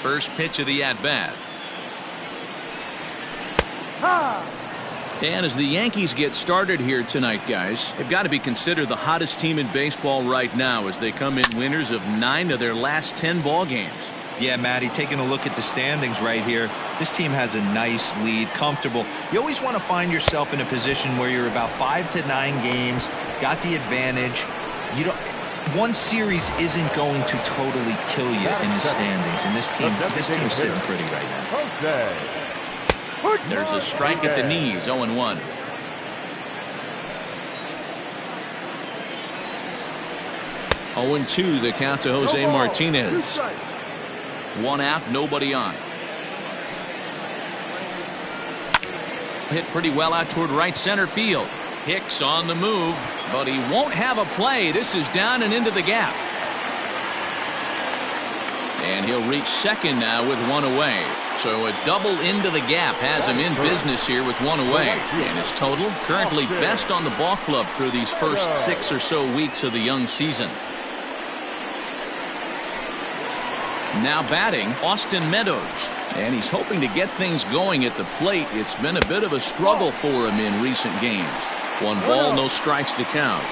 First pitch of the at-bat. And as the Yankees get started here tonight, guys, they've got to be considered the hottest team in baseball right now as they come in winners of 9 of their last 10 ball games. Yeah, Matty, taking a look at the standings right here, this team has a nice lead, comfortable. You always want to find yourself in a position where you're about 5 to 9 games, got the advantage. You don't. One series isn't going to totally kill you in the standings, and this team's sitting pretty right now. Okay. There's a strike at the knees, 0-1. Oh, 2 the count to Jose Martinez. 1 out, nobody on. Hit pretty well out toward right center field. Hicks on the move, but he won't have a play. This is down and into the gap. And he'll reach second now with 1 away. So a double into the gap has him in business here with 1 away. And his total currently best on the ball club through these first 6 or so weeks of the young season. Now batting, Austin Meadows. And he's hoping to get things going at the plate. It's been a bit of a struggle for him in recent games. 1 ball, no strikes to count.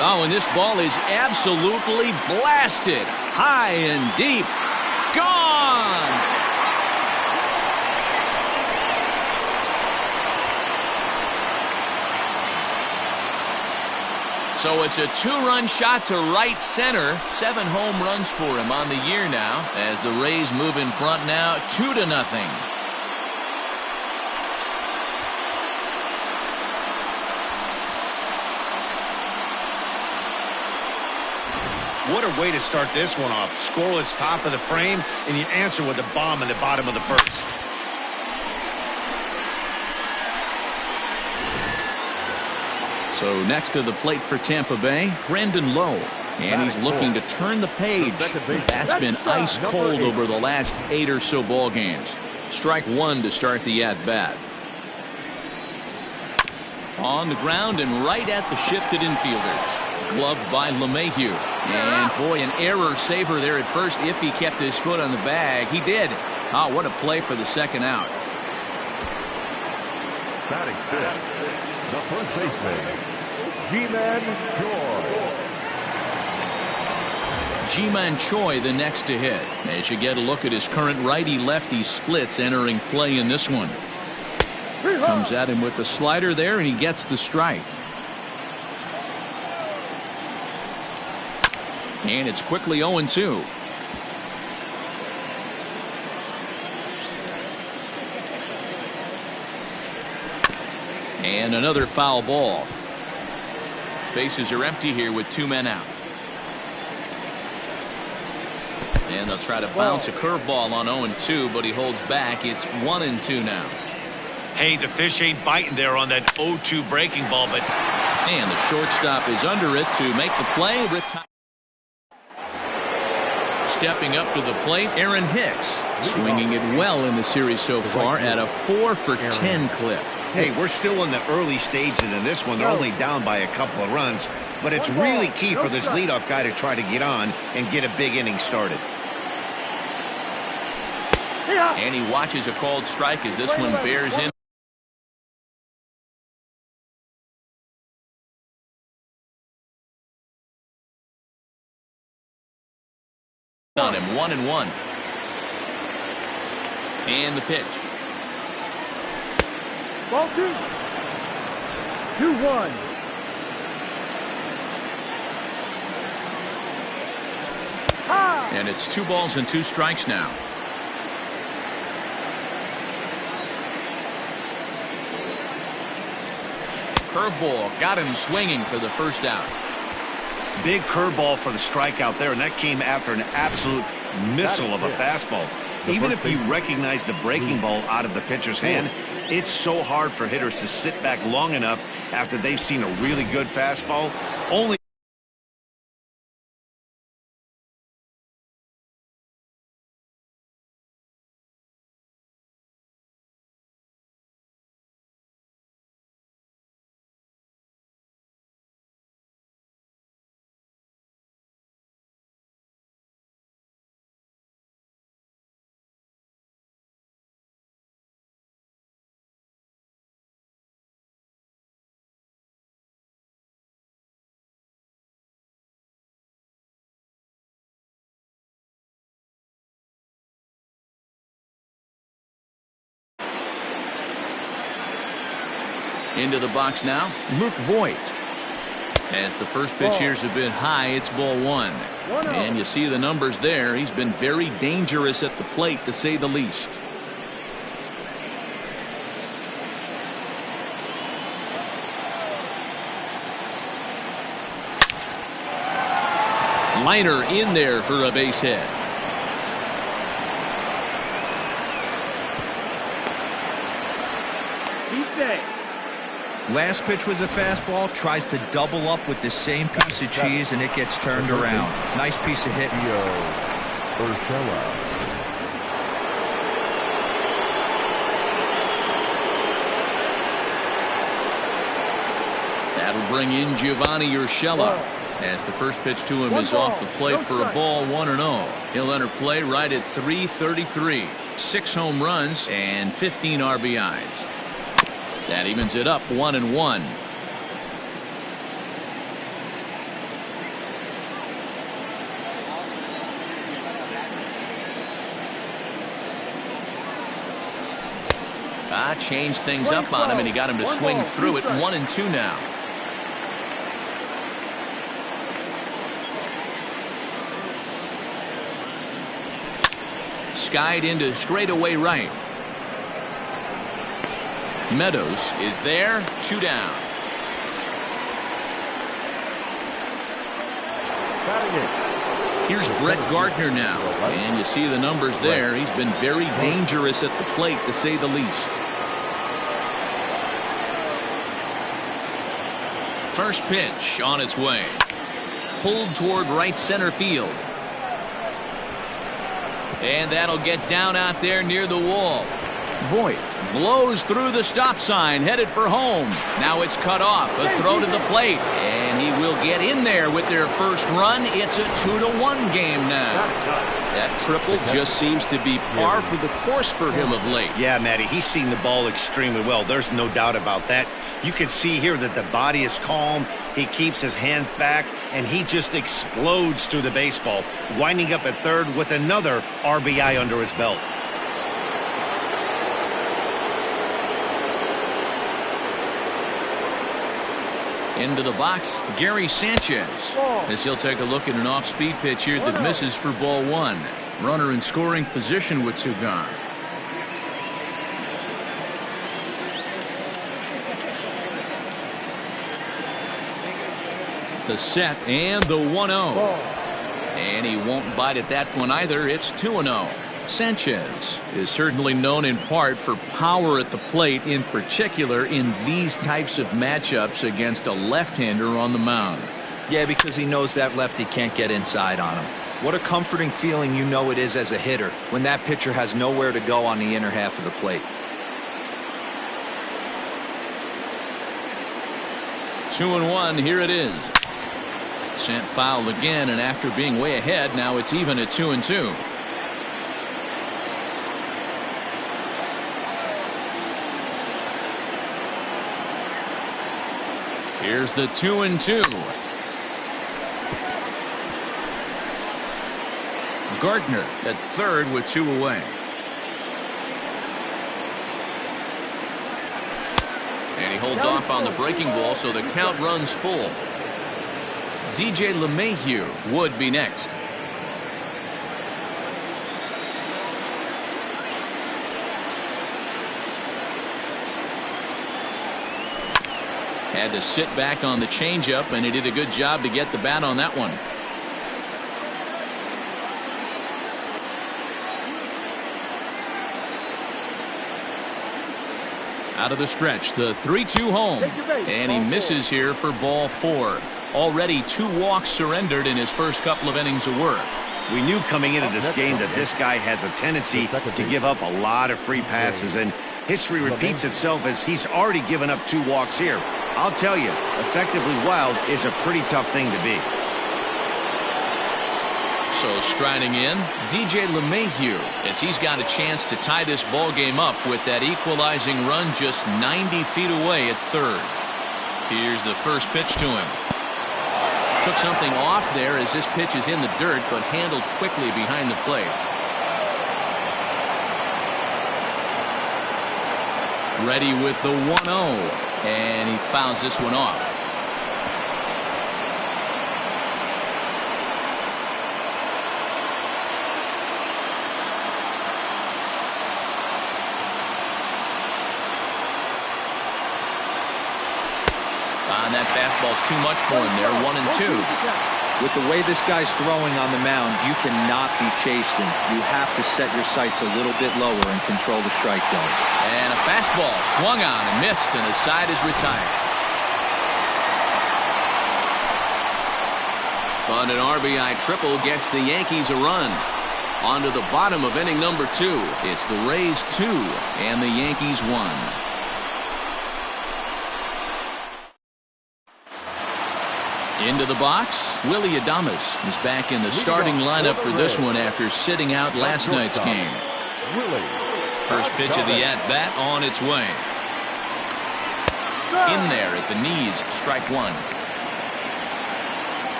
Oh, and this ball is absolutely blasted. High and deep. Gone! So it's a 2-run shot to right center. 7 home runs for him on the year now as the Rays move in front now 2-0. What a way to start this one off. Scoreless top of the frame, and you answer with a bomb in the bottom of the first. So next to the plate for Tampa Bay, Brandon Lowe. And he's looking to turn the page. That's been ice cold over the last 8 or so ball games. Strike 1 to start the at-bat. On the ground and right at the shifted infielders. Gloved by LeMahieu. And boy, an error saver there at first if he kept his foot on the bag. He did. Oh, what a play for the second out. Batting fifth, the first baseman, G-Man Choi. G-Man Choi the next to hit. As you get a look at his current righty-lefty splits entering play in this one. Comes at him with the slider there, and he gets the strike. And it's quickly 0-2. And another foul ball. Bases are empty here with 2 men out. And they'll try to bounce a curveball on 0-2, but he holds back. It's 1-2 now. Hey, the fish ain't biting there on that 0-2 breaking ball, but... And the shortstop is under it to make the play. Stepping up to the plate, Aaron Hicks. Swinging it well in the series so far at a 4 for 10 clip. Hey, we're still in the early stages in this one. They're only down by a couple of runs, but it's really key for this leadoff guy to try to get on and get a big inning started. And he watches a called strike as this one bears in. On him, 1-1. And the pitch. Ball 2. 2-1. And it's 2 balls and 2 strikes now. Curveball got him swinging for the first out. Big curveball for the strikeout there, and that came after an absolute missile of a fastball. Even if you recognize the breaking ball out of the pitcher's hand, it's so hard for hitters to sit back long enough after they've seen a really good fastball. Only Into the box now, Luke Voigt. As the first pitch here's a bit high, it's ball one. And you see the numbers there. He's been very dangerous at the plate, to say the least. Liner in there for a base hit. Last pitch was a fastball. Tries to double up with the same piece of cheese, and it gets turned around. Nice piece of hitting. That'll bring in Giovanni Urshela. As the first pitch to him is off the plate for a ball, 1-0. He'll enter play right at .333. 6 home runs and 15 RBIs. That evens it up 1-1. Changed things up on him, and he got him to swing through it. 1-2 now. Skied into straightaway right. Meadows is there. 2 down. Here's Brett Gardner now, and you see the numbers there. He's been very dangerous at the plate, to say the least. First pitch on its way. Pulled toward right center field. And that'll get down out there near the wall. Voigt blows through the stop sign, headed for home. Now it's cut off. A throw to the plate. And he will get in there with their first run. It's a 2-1 game now. That triple just seems to be par for the course for him of late. Yeah, Matty, he's seen the ball extremely well. There's no doubt about that. You can see here that the body is calm. He keeps his hand back, and he just explodes through the baseball, winding up at third with another RBI under his belt. Into the box, Gary Sanchez, as he'll take a look at an off-speed pitch here that misses for ball one. Runner in scoring position with 2 gone. The set and the 1-0. And he won't bite at that one either. It's 2-0. Sanchez is certainly known in part for power at the plate, in particular in these types of matchups against a left-hander on the mound. Yeah, because he knows that lefty can't get inside on him. What a comforting feeling you know it is as a hitter when that pitcher has nowhere to go on the inner half of the plate. 2-1, here it is. Sent foul again, and after being way ahead, now it's even at 2-2. Here's the 2-2. Gardner at third with 2 away. And he holds off on the breaking ball, so the count runs full. DJ LeMahieu would be next. Had to sit back on the changeup, and he did a good job to get the bat on that one. Out of the stretch, the 3-2 home. And he misses here for ball 4. Already 2 walks surrendered in his first couple of innings of work. We knew coming into this game that this guy has a tendency to give up a lot of free passes, and history repeats itself as he's already given up 2 walks here. I'll tell you, effectively wild is a pretty tough thing to be. So striding in, DJ LeMahieu, as he's got a chance to tie this ball game up with that equalizing run just 90 feet away at third. Here's the first pitch to him. Took something off there as this pitch is in the dirt, but handled quickly behind the plate. Ready with the 1-0. And he fouls this one off. And that fastball's too much for him there. 1-2. With the way this guy's throwing on the mound, you cannot be chasing. You have to set your sights a little bit lower and control the strike zone. And a fastball swung on and missed, and the side is retired. But an RBI triple gets the Yankees a run. On to the bottom of inning number 2. It's the Rays 2 and the Yankees 1. Into the box, Willie Adames is back in the starting lineup for this one after sitting out last night's game. First pitch of the at-bat on its way. In there at the knees, strike 1.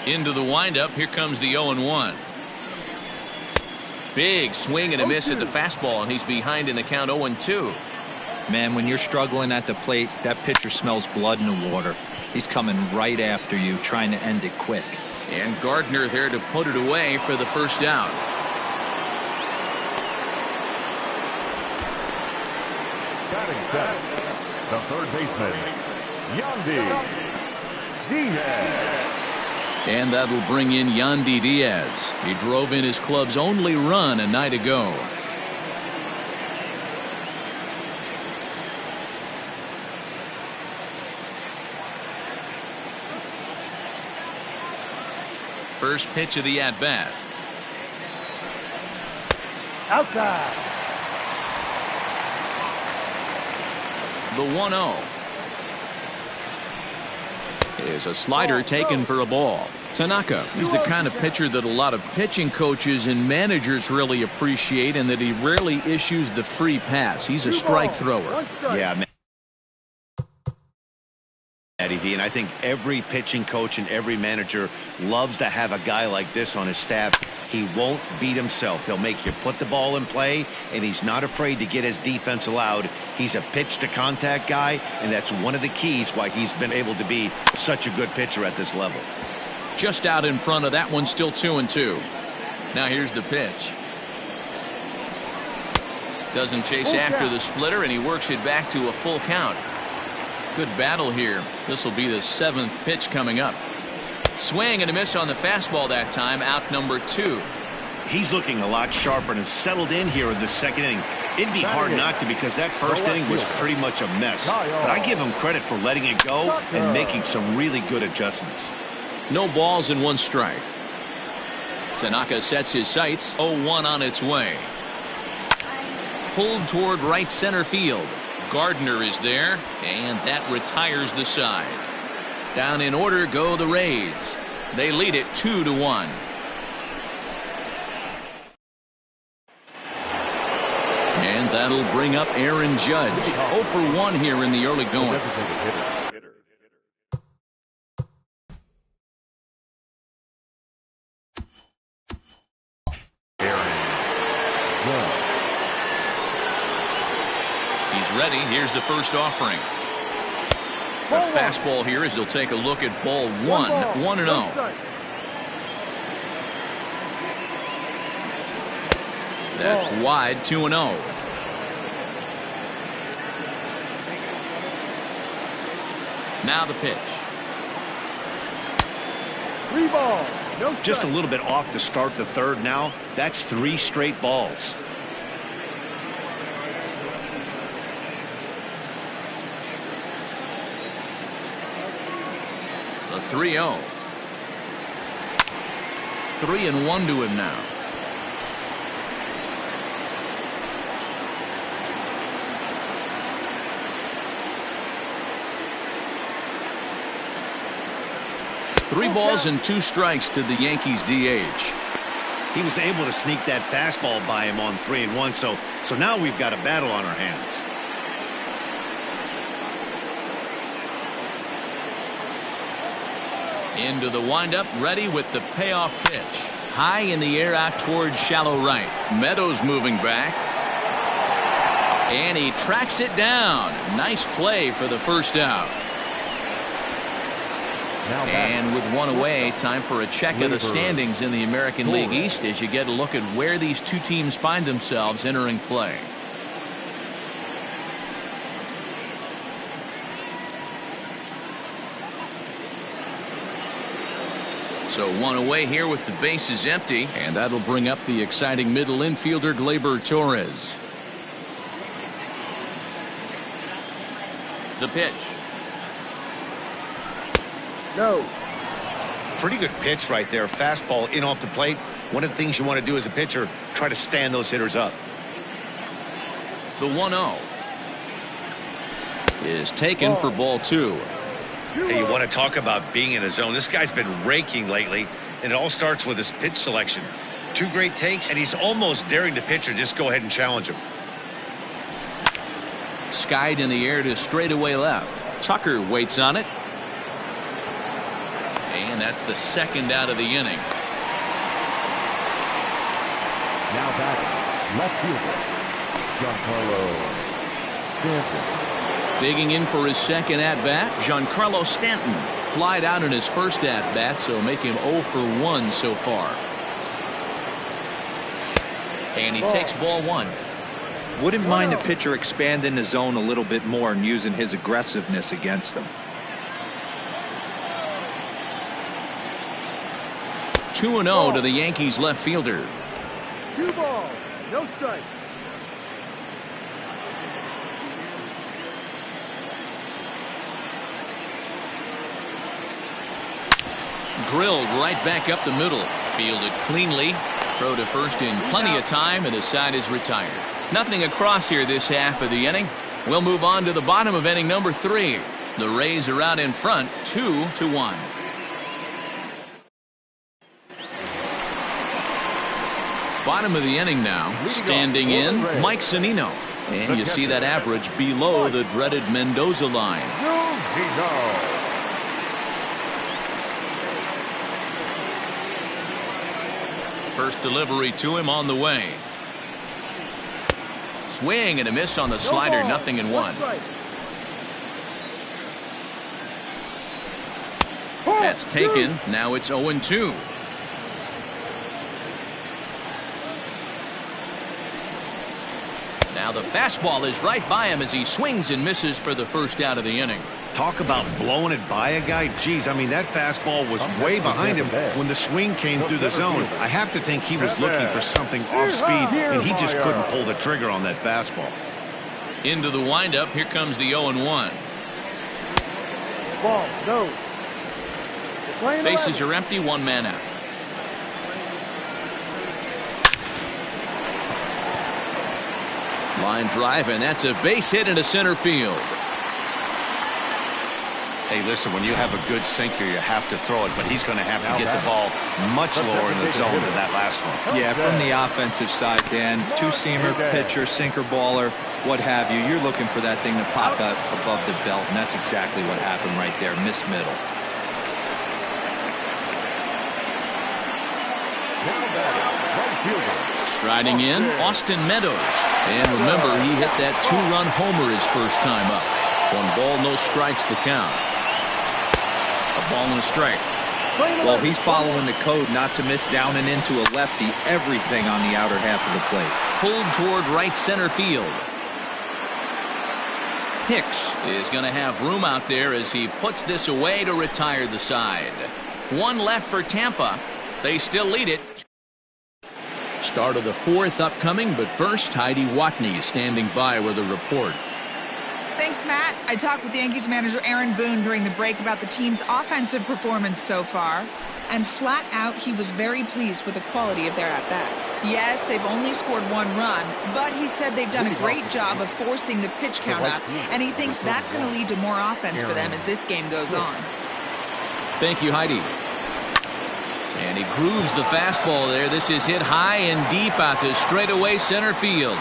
Into the windup. Here comes the 0-1. Big swing and a miss at the fastball, and he's behind in the count 0-2. Man, when you're struggling at the plate, that pitcher smells blood in the water. He's coming right after you, trying to end it quick. And Gardner there to put it away for the first out. Batting center, the third baseman, Yandy Diaz. And that'll bring in Yandy Diaz. He drove in his club's only run a night ago. First pitch of the at-bat. Outside. The 1-0. Is a slider taken for a ball. Tanaka, he's the kind of pitcher that a lot of pitching coaches and managers really appreciate, and that he rarely issues the free pass. He's a strike thrower. Yeah, man. Eddie V, and I think every pitching coach and every manager loves to have a guy like this on his staff. He won't beat himself. He'll make you put the ball in play, and he's not afraid to get his defense allowed. He's a pitch-to-contact guy, and that's one of the keys why he's been able to be such a good pitcher at this level. Just out in front of that one, still 2-2. Now here's the pitch. Doesn't chase after the splitter, and he works it back to a full count. Good battle here. This will be the 7th pitch coming up. Swing and a miss on the fastball that time. Out number 2. He's looking a lot sharper and has settled in here in the second inning. It'd be hard not to, because that first inning was pretty much a mess. But I give him credit for letting it go and making some really good adjustments. No balls and 1 strike. Tanaka sets his sights. 0-1 on its way. Pulled toward right center field. Gardner is there, and that retires the side. Down in order go the Rays. They lead it 2-1. And that'll bring up Aaron Judge. 0 for 1 here in the early going. He's ready. Here's the first offering. The fastball here as he'll take a look at ball 1. 1-0. That's wide. 2-0. Now the pitch. 3 balls. No Just a strike. little bit off to start the third now. That's 3 straight balls. The 3-0. 3-1 to him now. Three balls and 2 strikes to the Yankees DH. He was able to sneak that fastball by him on 3-1, so now we've got a battle on our hands. Into the windup, ready with the payoff pitch. High in the air out towards shallow right. Meadows moving back. And he tracks it down. Nice play for the first out. And with one away, time for a check of the standings in the American League East as you get a look at where these two teams find themselves entering play. So one away here with the bases empty, and that'll bring up the exciting middle infielder Gleyber Torres. The pitch. No. Pretty good pitch right there. Fastball in off the plate. One of the things you want to do as a pitcher, try to stand those hitters up. The 1-0 is taken for ball 2. Hey, you want to talk about being in a zone. This guy's been raking lately, and it all starts with his pitch selection. 2 great takes, and he's almost daring the pitcher just go ahead and challenge him. Skied in the air to straightaway left. Tucker waits on it. And that's the second out of the inning. Now batting, left fielder, Giancarlo Stanton. Digging in for his second at-bat, Giancarlo Stanton. Flied out in his first at-bat, so make him 0 for 1 so far. And he takes ball 1. Wouldn't mind the pitcher expanding the zone a little bit more and using his aggressiveness against them. 2-0 to the Yankees left fielder. 2 balls, no strikes. Drilled right back up the middle. Fielded cleanly. Throw to first in plenty of time, and the side is retired. Nothing across here this half of the inning. We'll move on to the bottom of inning number 3. The Rays are out in front, 2-1. Bottom of the inning now. Standing in, Mike Zunino. And you see that average below the dreaded Mendoza line. First delivery to him on the way. Swing and a miss on the slider, 0-1. That's taken. Now it's 0-2. Now the fastball is right by him as he swings and misses for the first out of the inning. Talk about blowing it by a guy. Geez, I mean, that fastball was way behind him when the swing came through the zone. I have to think he was looking for something off speed, and he just couldn't pull the trigger on that fastball. Into the windup, here comes the 0-1. Ball, no. Bases are empty, 1 man out. Line drive, and that's a base hit into center field. Hey, listen, when you have a good sinker, you have to throw it, but he's going to have to get the ball much lower in the zone than that last one. Yeah, from the offensive side, Dan, 2-seamer, pitcher, sinker, baller, what have you. You're looking for that thing to pop out above the belt, and that's exactly what happened right there. Miss middle. Striding in, Austin Meadows. And remember, he hit that 2-run homer his first time up. 1 ball, no strikes, the count. A ball and a strike. Well, he's following the code not to miss down and into a lefty. Everything on the outer half of the plate. Pulled toward right center field. Hicks is going to have room out there as he puts this away to retire the side. 1 left for Tampa. They still lead it. Start of the 4th upcoming, but first, Heidi Watney standing by with a report. Thanks, Matt. I talked with Yankees manager Aaron Boone during the break about the team's offensive performance so far, and flat out, he was very pleased with the quality of their at-bats. Yes, they've only scored 1 run, but he said they've done a great job of forcing the pitch count up, and he thinks that's going to lead to more offense for them as this game goes on. Thank you, Heidi. And he grooves the fastball there. This is hit high and deep out to straightaway center field.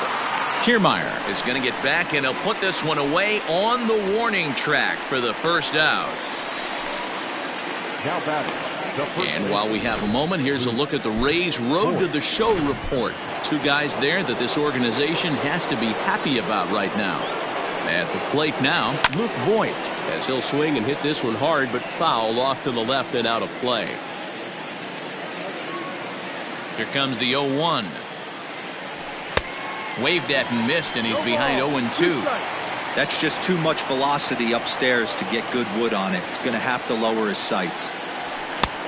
Kiermaier is going to get back, and he'll put this one away on the warning track for the first out. Now batting, the first And while we have a moment, here's a look at the Rays' Road to the Show report. Two guys there that this organization has to be happy about right now. At the plate now, Luke Voigt, as he'll swing and hit this one hard, but foul off to the left and out of play. Here comes the 0-1. Waved at and missed, and he's behind 0-2. That's just too much velocity upstairs to get good wood on it. It's going to have to lower his sights.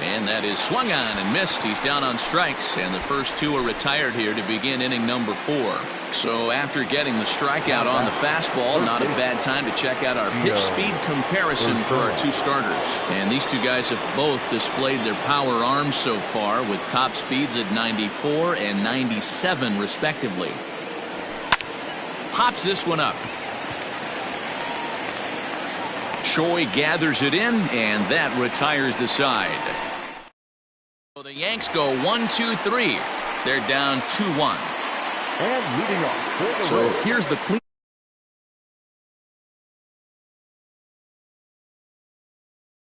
And that is swung on and missed. He's down on strikes, and the first two are retired here to begin inning number 4. So after getting the strikeout on the fastball, not a bad time to check out our pitch speed comparison for our two starters. And these two guys have both displayed their power arms so far, with top speeds at 94 and 97 respectively. Pops this one up. Choi gathers it in, and that retires the side. So the Yanks go 1-2-3. They're down 2-1. And leading off for the So Rays. here's the clean.